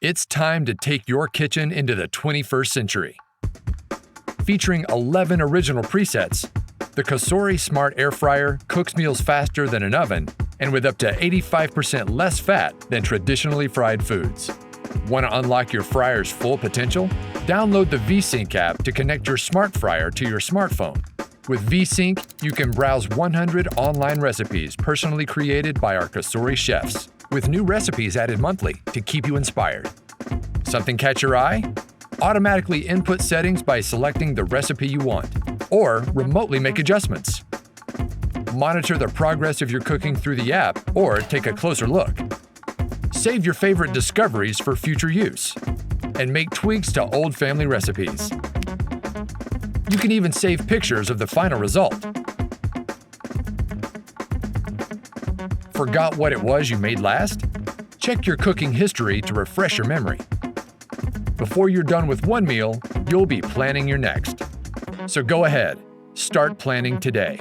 It's time to take your kitchen into the 21st century. Featuring 11 original presets, the COSORI Smart Air Fryer cooks meals faster than an oven and with up to 85% less fat than traditionally fried foods. Want to unlock your fryer's full potential? Download the VSync app to connect your smart fryer to your smartphone. With VSync, you can browse 100 online recipes personally created by our COSORI chefs, with new recipes added monthly to keep you inspired. Something catch your eye? Automatically input settings by selecting the recipe you want, or remotely make adjustments. Monitor the progress of your cooking through the app, or take a closer look. Save your favorite discoveries for future use, and make tweaks to old family recipes. You can even save pictures of the final result. Forgot what it was you made last? Check your cooking history to refresh your memory. Before you're done with one meal, you'll be planning your next. So go ahead, start planning today.